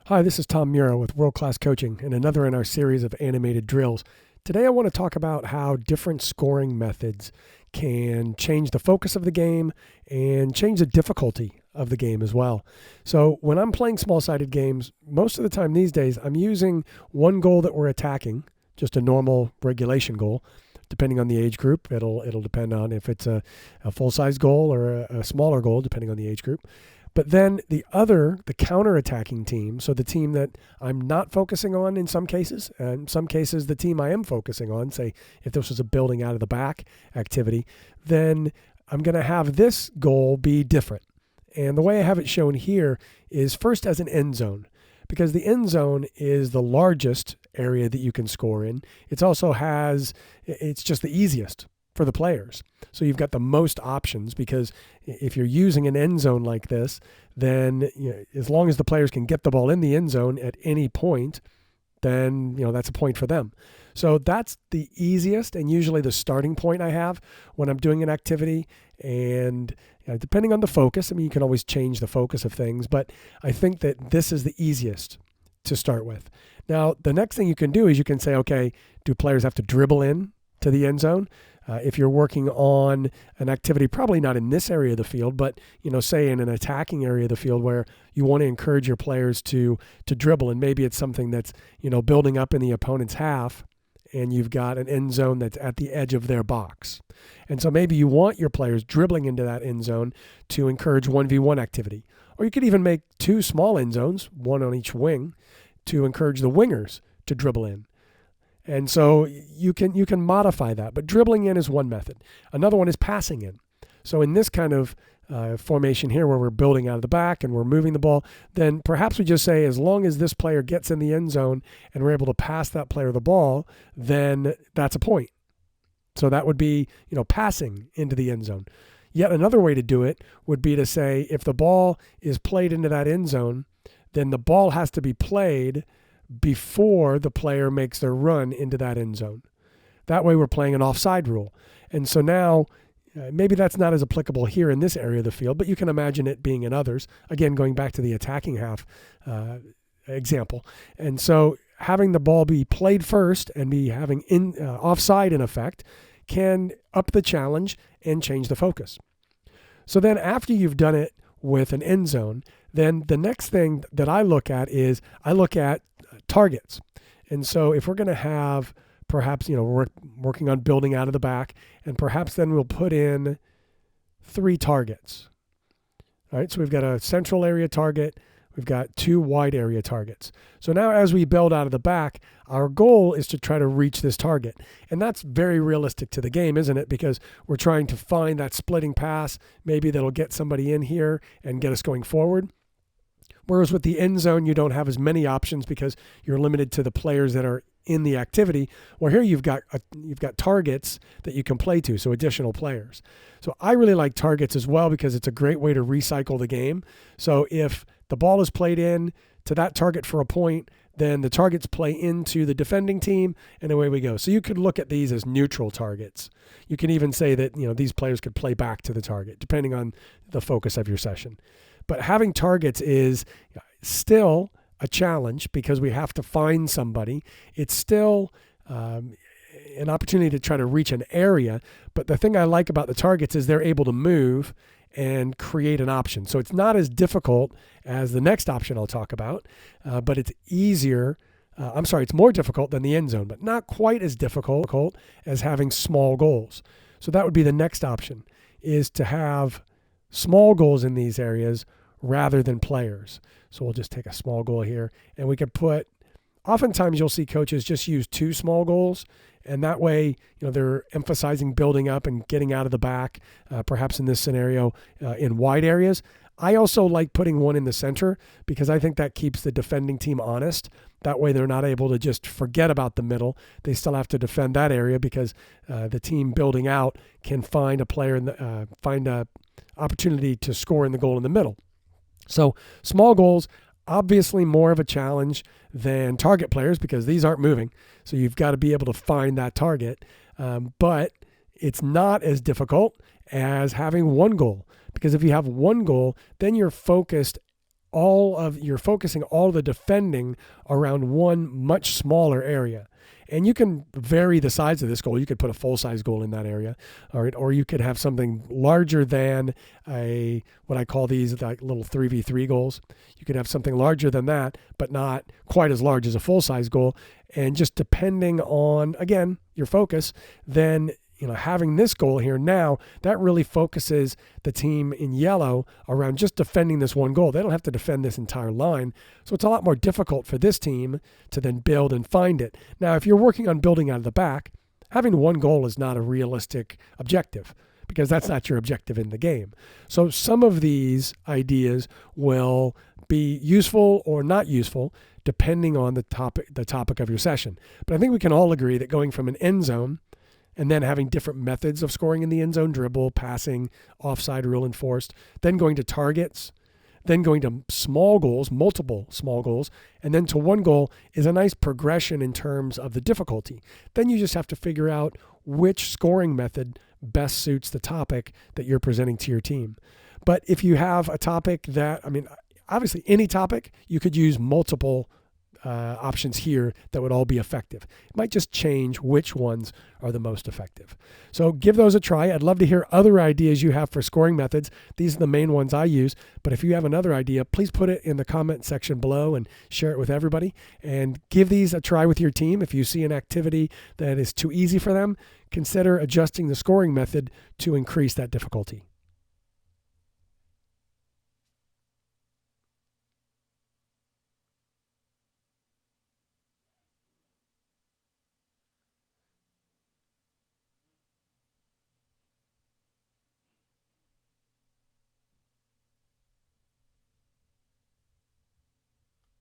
Hi, this is Tom Mura with World Class Coaching and another in our series of animated drills. Today I want to talk about how different scoring methods can change the focus of the game and change the difficulty of the game as well. So when I'm playing small-sided games, most of the time these days I'm using one goal that we're attacking, just a normal regulation goal. Depending on the age group, it'll depend on if it's a full-size goal or a smaller goal, depending on the age group. But then the counter-attacking team, so the team that I'm not focusing on in some cases, and in some cases the team I am focusing on, say if this was a building out of the back activity, then I'm going to have this goal be different. And the way I have it shown here is first as an end zone, because the end zone is the largest area that you can score in. It's just the easiest for the players. So you've got the most options, because if you're using an end zone like this, then as long as the players can get the ball in the end zone at any point, then that's a point for them. So that's the easiest and usually the starting point I have when I'm doing an activity. And depending on the focus, you can always change the focus of things, but I think that this is the easiest to start with. Now, the next thing you can do is you can say, okay, do players have to dribble in to the end zone? If you're working on an activity, probably not in this area of the field, but say in an attacking area of the field where you want to encourage your players to dribble, and maybe it's something that's building up in the opponent's half, and you've got an end zone that's at the edge of their box. And so maybe you want your players dribbling into that end zone to encourage 1v1 activity. Or you could even make two small end zones, one on each wing, to encourage the wingers to dribble in. And so you can modify that, but dribbling in is one method. Another one is passing in. So in this kind of formation here where we're building out of the back and we're moving the ball, then perhaps we just say as long as this player gets in the end zone and we're able to pass that player the ball, then that's a point. So that would be passing into the end zone. Yet another way to do it would be to say if the ball is played into that end zone, then the ball has to be played before the player makes their run into that end zone. That way we're playing an offside rule. And so now maybe that's not as applicable here in this area of the field, but you can imagine it being in others. Again, going back to the attacking half example. And so having the ball be played first and be having offside in effect can up the challenge and change the focus. So then after you've done it with an end zone, then the next thing that I look at is I look at targets. And so if we're going to have perhaps, we're working on building out of the back, and perhaps then we'll put in 3 targets. All right, so we've got a central area target. We've got 2 wide area targets. So now as we build out of the back, our goal is to try to reach this target. And that's very realistic to the game, isn't it? Because we're trying to find that splitting pass, maybe that'll get somebody in here and get us going forward. Whereas with the end zone, you don't have as many options because you're limited to the players that are in the activity. Well, here you've got targets that you can play to, so additional players. So I really like targets as well because it's a great way to recycle the game. So if the ball is played in to that target for a point, then the targets play into the defending team, and away we go. So you could look at these as neutral targets. You can even say that these players could play back to the target, depending on the focus of your session. But having targets is still a challenge because we have to find somebody. It's still an opportunity to try to reach an area. But the thing I like about the targets is they're able to move and create an option. So it's not as difficult as the next option I'll talk about, but it's easier. It's more difficult than the end zone, but not quite as difficult as having small goals. So that would be the next option, is to have small goals in these areas rather than players. So we'll just take a small goal here, and we could oftentimes you'll see coaches just use 2 small goals, and that way, they're emphasizing building up and getting out of the back, perhaps in this scenario, in wide areas. I also like putting one in the center because I think that keeps the defending team honest. That way they're not able to just forget about the middle. They still have to defend that area because the team building out can find a player find a opportunity to score in the goal in the middle. So small goals, obviously more of a challenge than target players because these aren't moving. So you've got to be able to find that target. But it's not as difficult as having one goal, because if you have one goal, then you're focused you're focusing all the defending around one much smaller area. And you can vary the size of this goal. You could put a full-size goal in that area, or you could have something larger than what I call these like little 3v3 goals. You could have something larger than that, but not quite as large as a full-size goal. And just depending on, again, your focus, then having this goal here now, that really focuses the team in yellow around just defending this one goal. They don't have to defend this entire line. So it's a lot more difficult for this team to then build and find it. Now, if you're working on building out of the back, having one goal is not a realistic objective because that's not your objective in the game. So some of these ideas will be useful or not useful depending on the topic of your session. But I think we can all agree that going from an end zone and then having different methods of scoring in the end zone, dribble, passing, offside, rule enforced, then going to targets, then going to small goals, multiple small goals, and then to one goal is a nice progression in terms of the difficulty. Then you just have to figure out which scoring method best suits the topic that you're presenting to your team. But if you have a topic that, obviously any topic, you could use multiple options here that would all be effective. It might just change which ones are the most effective. So give those a try. I'd love to hear other ideas you have for scoring methods. These are the main ones I use, but if you have another idea, please put it in the comment section below and share it with everybody, and give these a try with your team. If you see an activity that is too easy for them, consider adjusting the scoring method to increase that difficulty.